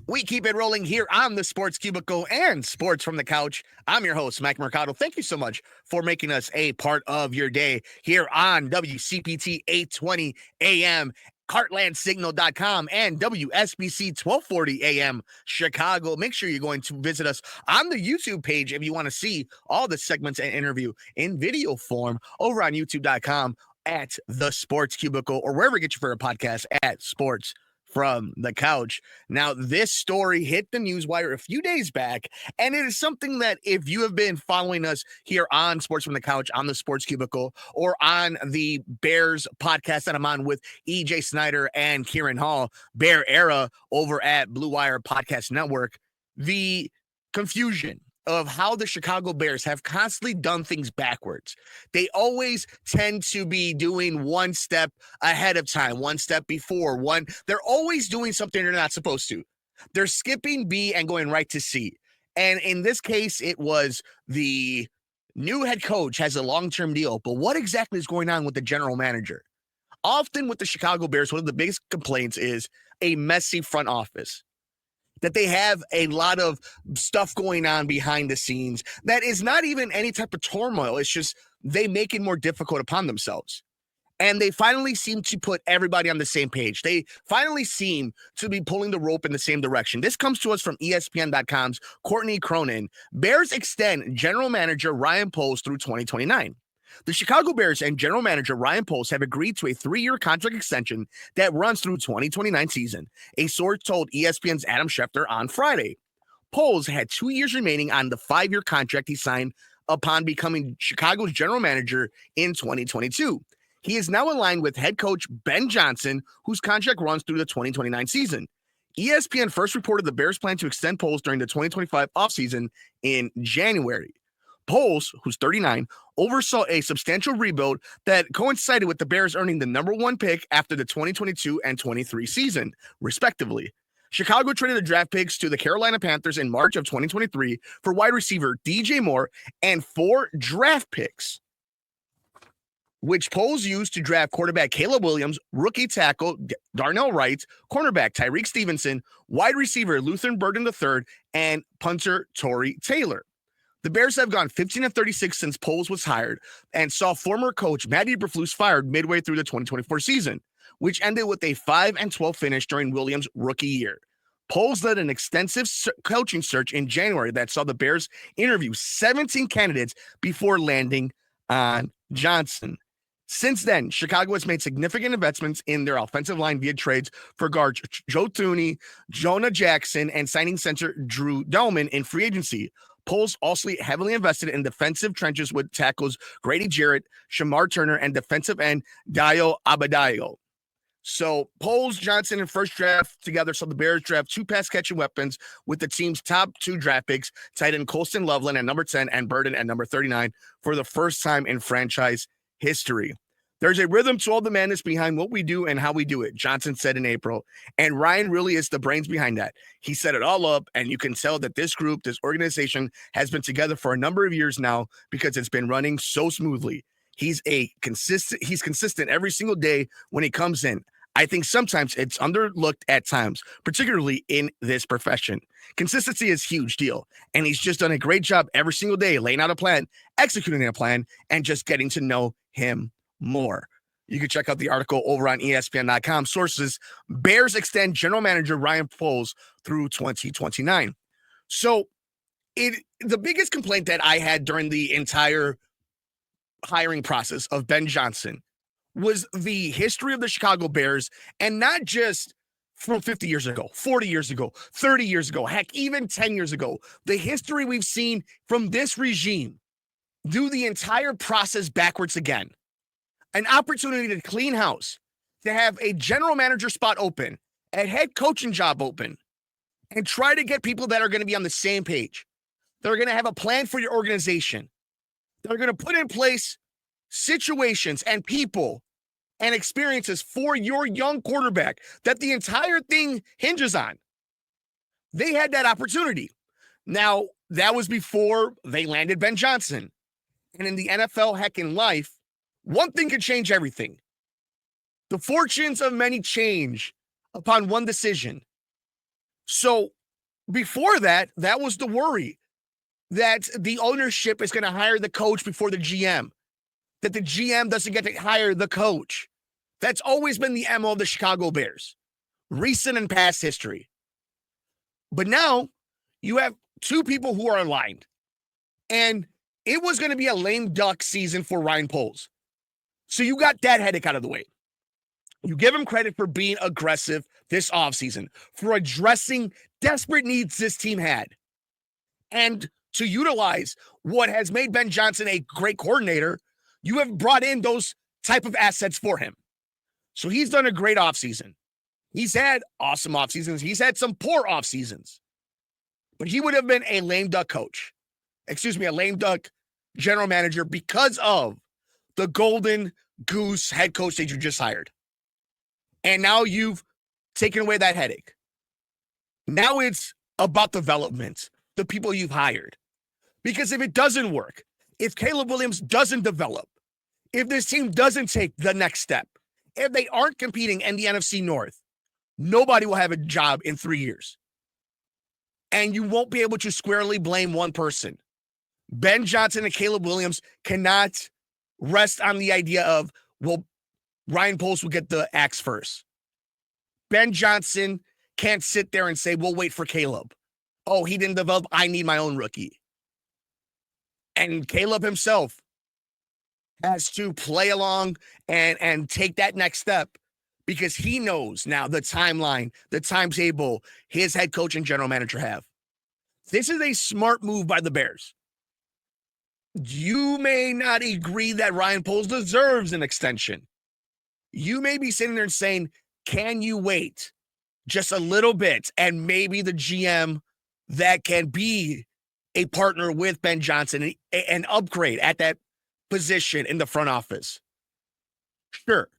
We keep it rolling here on the Sports Cubicle and Sports from the Couch. I'm your host, Mike Mercado. Thank you so much for making us a part of your day here on WCPT 820 AM, heartlandsignal.com, and WSBC 1240 AM Chicago. Make sure you're going to visit us on the YouTube page if you want to see all the segments and interview in video form over on youtube.com at the Sports Cubicle or wherever you get your favorite podcast at Sports from the Couch. Now, this story hit the newswire a few days back, and it is something that if you have been following us here on Sports from the Couch, on the Sports Cubicle, or on the Bears podcast that I'm on with EJ Snyder and Kieran Hall, Bear Era over at Blue Wire Podcast Network, the confusion of how the Chicago Bears have constantly done things backwards. They always tend to be doing one step ahead of time, one step before, they're always doing something they're not supposed to. They're skipping B and going right to C. And in this case, it was the new head coach has a long-term deal, but what exactly is going on with the general manager? Often with the Chicago Bears, one of the biggest complaints is a messy front office, that they have a lot of stuff going on behind the scenes that is not even any type of turmoil. It's just they make it more difficult upon themselves. And they finally seem to put everybody on the same page. They finally seem to be pulling the rope in the same direction. This comes to us from ESPN.com's Courtney Cronin. Bears extend general manager Ryan Poles through 2029. The Chicago Bears and general manager Ryan Poles have agreed to a 3-year contract extension that runs through 2029 season, a source told ESPN's Adam Schefter on Friday. Poles had 2 years remaining on the 5-year contract he signed upon becoming Chicago's general manager in 2022. He is now aligned with head coach Ben Johnson, whose contract runs through the 2029 season. ESPN first reported the Bears plan to extend Poles during the 2025 offseason in January. Poles, who's 39, oversaw a substantial rebuild that coincided with the Bears earning the number 1 pick after the 2022 and 23 season, respectively. Chicago traded the draft picks to the Carolina Panthers in March of 2023 for wide receiver DJ Moore and 4 draft picks, which Poles used to draft quarterback Caleb Williams, rookie tackle Darnell Wright, cornerback Tyreek Stevenson, wide receiver Luther Burden III, and punter Torrey Taylor. The Bears have gone 15-36 since Poles was hired and saw former coach Matt Eberflus fired midway through the 2024 season, which ended with a 5-12 finish during Williams' rookie year. Poles led an extensive coaching search in January that saw the Bears interview 17 candidates before landing on Johnson. Since then, Chicago has made significant investments in their offensive line via trades for guards Joe Thuney, Jonah Jackson, and signing center Drew Dalman in free agency. Poles also heavily invested in defensive trenches with tackles Grady Jarrett, Shamar Turner, and defensive end Dio Abadayo. So Poles, Johnson, and first draft together. So the Bears draft 2 pass-catching weapons with the team's top 2 draft picks, tight end Colston Loveland at number 10 and Burden at number 39 for the first time in franchise history. There's a rhythm to all the madness behind what we do and how we do it, Johnson said in April. And Ryan really is the brains behind that. He set it all up, and you can tell that this group, this organization, has been together for a number of years now because it's been running so smoothly. He's consistent every single day when he comes in. I think sometimes it's underlooked at times, particularly in this profession. Consistency is a huge deal, and he's just done a great job every single day laying out a plan, executing a plan, and just getting to know him more. You can check out the article over on ESPN.com. Sources: Bears extend general manager Ryan Poles through 2029. So the biggest complaint that I had during the entire hiring process of Ben Johnson was the history of the Chicago Bears, and not just from 50 years ago, 40 years ago, 30 years ago, heck, even 10 years ago. The history we've seen from this regime do the entire process backwards again. An opportunity to clean house, to have a general manager spot open, a head coaching job open, and try to get people that are going to be on the same page. They're going to have a plan for your organization. They're going to put in place situations and people and experiences for your young quarterback that the entire thing hinges on. They had that opportunity. Now, that was before they landed Ben Johnson. And in the NFL, heck, in life, one thing could change everything. The fortunes of many change upon one decision. So before that, that was the worry that the ownership is going to hire the coach before the GM, that the GM doesn't get to hire the coach. That's always been the MO of the Chicago Bears, recent and past history. But now you have two people who are aligned. And it was going to be a lame duck season for Ryan Poles. So you got that headache out of the way. You give him credit for being aggressive this offseason, for addressing desperate needs this team had, and to utilize what has made Ben Johnson a great coordinator. You have brought in those type of assets for him. So he's done a great offseason. He's had awesome offseasons. He's had some poor offseasons. But he would have been a lame duck coach. A lame duck general manager because of the golden goose head coach that you just hired. And now you've taken away that headache. Now it's about development, the people you've hired. Because if it doesn't work, if Caleb Williams doesn't develop, if this team doesn't take the next step, if they aren't competing in the NFC North, nobody will have a job in 3 years. And you won't be able to squarely blame one person. Ben Johnson and Caleb Williams cannot rest on the idea of, well, Ryan Poles will get the axe first. Ben Johnson can't sit there and say, we'll wait for Caleb. Oh, he didn't develop. I need my own rookie. And Caleb himself has to play along and take that next step because he knows now the timeline, the timetable his head coach and general manager have. This is a smart move by the Bears. You may not agree that Ryan Poles deserves an extension. You may be sitting there and saying, can you wait just a little bit and maybe the GM that can be a partner with Ben Johnson and upgrade at that position in the front office? Sure.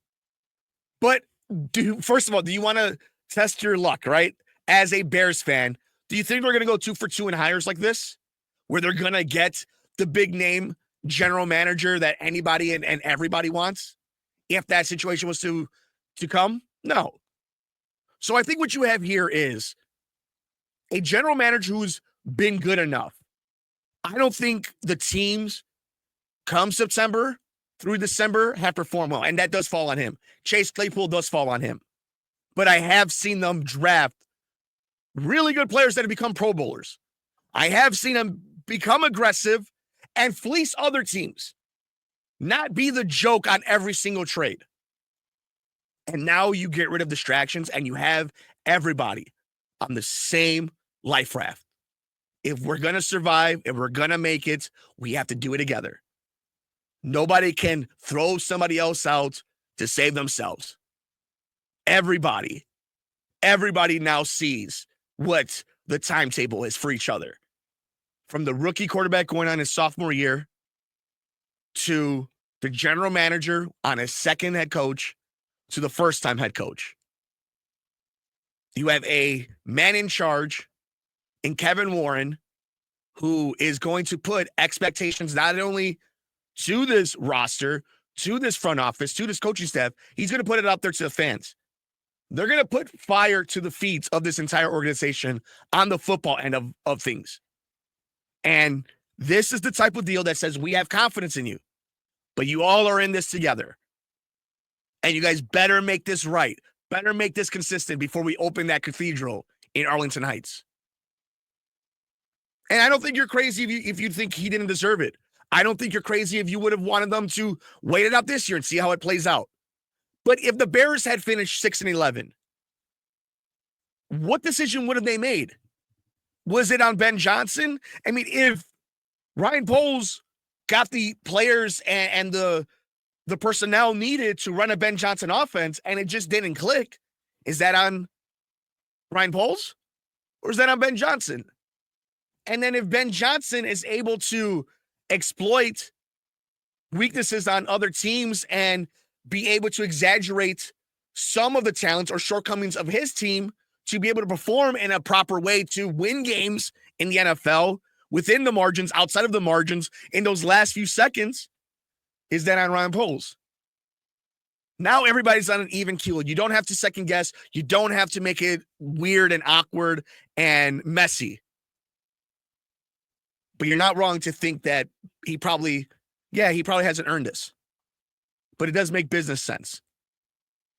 But first of all, do you want to test your luck, right? As a Bears fan, do you think they're going to go 2 for 2 in hires like this, where they're going to get the big name general manager that anybody and everybody wants? If that situation was to come? No. So I think what you have here is a general manager who's been good enough. I don't think the teams come September through December have performed well, and that does fall on him. Chase Claypool does fall on him. But I have seen them draft really good players that have become Pro Bowlers. I have seen them become aggressive and fleece other teams, not be the joke on every single trade. And now you get rid of distractions and you have everybody on the same life raft. If we're going to survive, if we're going to make it, we have to do it together. Nobody can throw somebody else out to save themselves. Everybody now sees what the timetable is for each other. From the rookie quarterback going on his sophomore year to the general manager on his second head coach to the first-time head coach. You have a man in charge in Kevin Warren who is going to put expectations not only to this roster, to this front office, to this coaching staff, he's going to put it out there to the fans. They're going to put fire to the feet of this entire organization on the football end of things. And this is the type of deal that says we have confidence in you, but you all are in this together. And you guys better make this right. Better make this consistent before we open that cathedral in Arlington Heights. And I don't think you're crazy if you think he didn't deserve it. I don't think you're crazy if you would have wanted them to wait it out this year and see how it plays out. But if the Bears had finished 6-11, what decision would have they made? Was it on Ben Johnson? I mean, if Ryan Poles got the players and the personnel needed to run a Ben Johnson offense and it just didn't click, is that on Ryan Poles or is that on Ben Johnson? And then if Ben Johnson is able to exploit weaknesses on other teams and be able to exaggerate some of the talents or shortcomings of his team to be able to perform in a proper way to win games in the NFL within the margins, outside of the margins, in those last few seconds, is that on Ryan Poles? Now everybody's on an even keel. You don't have to second guess. You don't have to make it weird and awkward and messy. But you're not wrong to think that he probably hasn't earned this. But it does make business sense.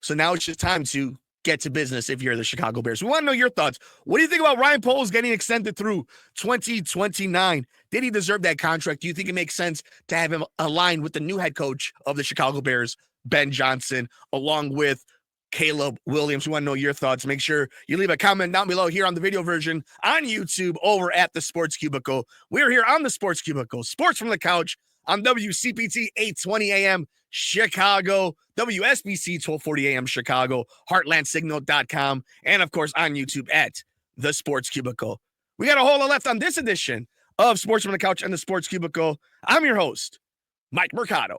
So now it's just time to get to business if you're the Chicago Bears. We want to know your thoughts. What do you think about Ryan Poles getting extended through 2029? Did he deserve that contract? Do you think it makes sense to have him aligned with the new head coach of the Chicago Bears, Ben Johnson, along with Caleb Williams? We want to know your thoughts. Make sure you leave a comment down below here on the video version on YouTube over at the Sports Cubicle. We're here on the Sports Cubicle, sports from the couch on WCPT 820 AM Chicago, WSBC 1240 AM Chicago, heartlandsignal.com, and of course on YouTube at the Sports Cubicle. We got a whole lot left on this edition of Sports from the Couch and the Sports Cubicle. I'm your host, Mike Mercado.